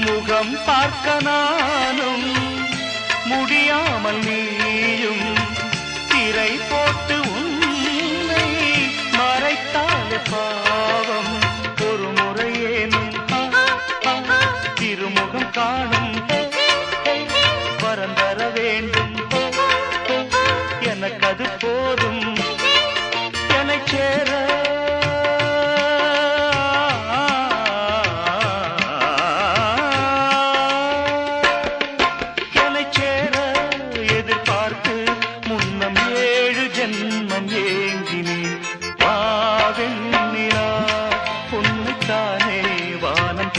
முகம் பார்க்க நானும் முடியாமல் நீயும் திரை போட்டு உன்னை மறைத்தாலே பாவம். ஒரு முறையேனும் திருமுகம் காணும் வரம் தர வேண்டும். எனக்கு அது போதும் என்னை சேர. எதிர்பார்த்து முன்னம் 7 ஜென்மம் ஏங்கினேன். வாவெண்ணிலா உன்னைத்தானே வானம்